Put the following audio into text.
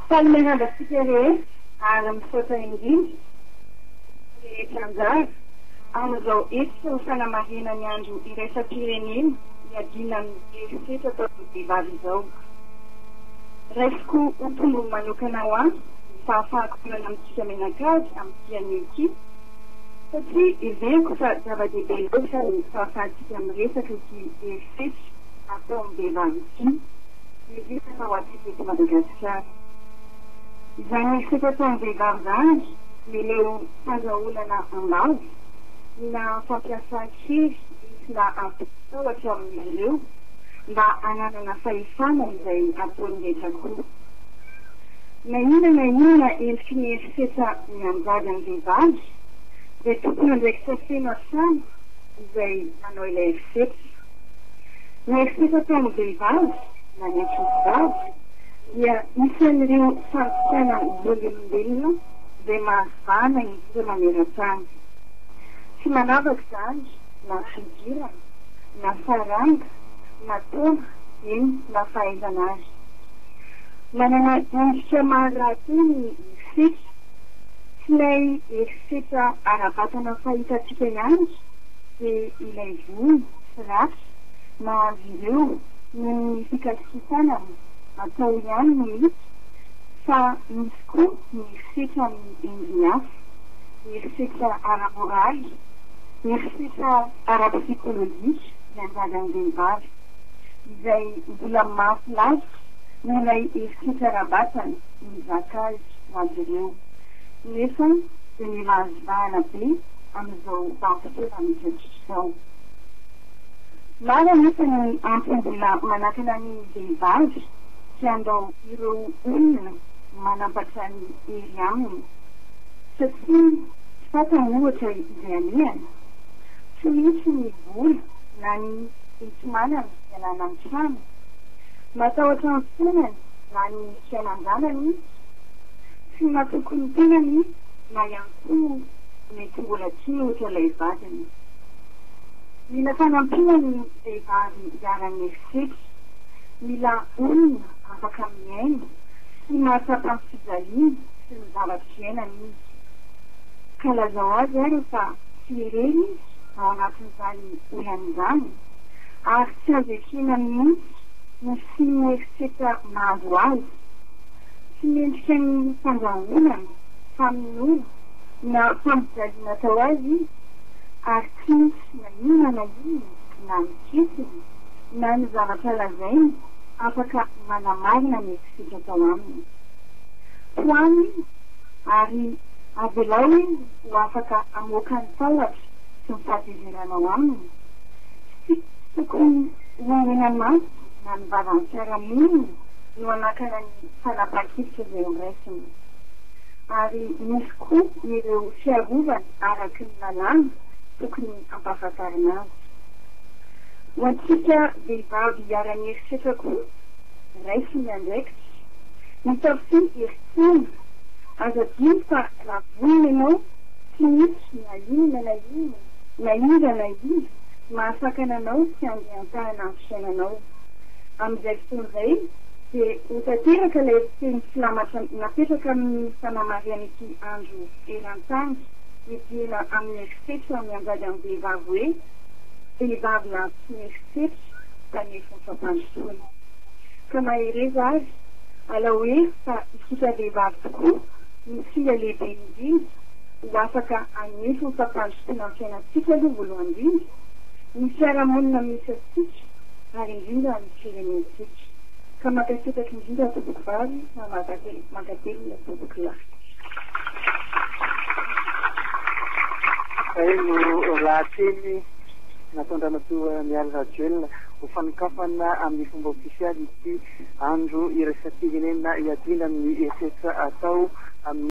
Palmeradatsika rehetra ary misaotra indrindra rehetra anjara amin'izao efitra ho fanamarihana ny andro iraisam-pirenena iadina amin'ny herinaratra ataon'ny vehivavy izao. Raisiko ho manokana ho ahy fa ahafahako tolana amintsika menakajy amin'ity an'ity satria iveriko fa zava-dehibe loatra ny fahafahantsika miresaka ity herinaratra atao amin'ny vehivavy ity indrindra fa ho antsika eto Madagasikara. Izany herinaratra atao amin'ny vehivavy izany mileo fandraholana ambavy na fampiasa kely na ampitahotra amin'izy ireo mba hananana fahefana izay ataony rehetra koa. Na inona endriky ny herinaratra mianjady amin'ny vehivavy dia tokony andraikitra feno hatrany izay manao ilay herinaratra. Ny herinaratra atao amin'ny vehivavy na ny ankizy dia isan'ireo fanjakana volom-belona izay mahazana indrindra maneran-tany. Tsy manavaka izany na fidirana, na faranga, na taona, na fahaizana azy. Manana endrika maharaha-teo ny herinaratra, tsy ilay herinaratra ara-batana fahitantsika ihany dia ilay volo sy rafy mahazo ireo noho ny fikasitrana atao ihany no misy, fa misy koa ny herinaratra amin'ny endriny hafa, ny herinaratra ara-moraly, ny herinaratra ara-psikolojika mianjady amin'ny vehivavy izay mbola mahafinaritra noho ilay herinaratra ara-batana mizaka azy ho azy ireo. Nefa dia mila hazavahana be amin'izao vanim-potoana misy antsika. Maro anefa ny antony-mbola manakana ny vehivavy tsy andao ireo olona manampatra ny hery aminy satria tsy fatany ohatra izay anehana, tsy misy ny vola na ny fitimanana ialana amin'ny trano, matahotra ny fonany na ny fianan-janany, tsy mahatoky ny tenany na ihany koa mety mbola tsy ohatra ilay vadiny. Mila fanampiana ny vehivavy hiarany herinaratra, mila olona afaka miaina sy mahatsapa ny fijaliana sy ny zavatra iainana izy. Ka lazao azy ary fa tsy ireny izy ao anatin'izany olan'izany ary tsy azo ekena mihitsy ny sy ny herinaratra mahazo azy, tsy mendrika ny fandrahonana, famonoana na fampijaliana atao azy ary tsy misy na inona na mikesiny na ny zavatra lazainy afaka manamarina ny herinaratra atao aminy. Toaniny ary avelao izy ho afaka amoaka ny tahotra sy ny fahatezerana ao aminy. Tsy tokony hoenena maso na ny vavan'ny fiarahamonina no anakana ny fanapahan-kevitra izay raisiny. Ary misy koa ireo fiarovana araky ny lalàna tokony ampahafantarina azy. Ho antsika vehivavy hiarany herinaratra koa raisiny andraikitra, mitafy herintsana azo adino fa raha vonona ianao tsy misy na inona na inona mahasakana anao sy andehan-tany amin'ny fiainanao. Amin'izay fotoana izay dia ho tanteraka ilay teny filamatra napetraka amin'ny fanamarihana ity andro eran-tany midina amin'ny herinaratra mianjady amin'ny vehivavy hoe vehivavy na tsy herinaratra kanefa ny fampandrosoana. Ka mahereza azy alao hoe fa isika vehivavy tokoa misy lehibe indrindra ho afaka hanefa ny fampandrosoana amin'ny fiainantsika aloha voalohany indrindra, ny fiarahamonina misy antsika ary indrindra ny firenentsika. Ka mankasitraka indrindra tompoko vavy na mankatelina tompoko lahy. No rahateny nataon-dramatoa miala rajoelina ho fanokafana amin'ny fomba ofisialy ity andro iraisam-pirenena iadina amin'ny herinaratra atao amin'ny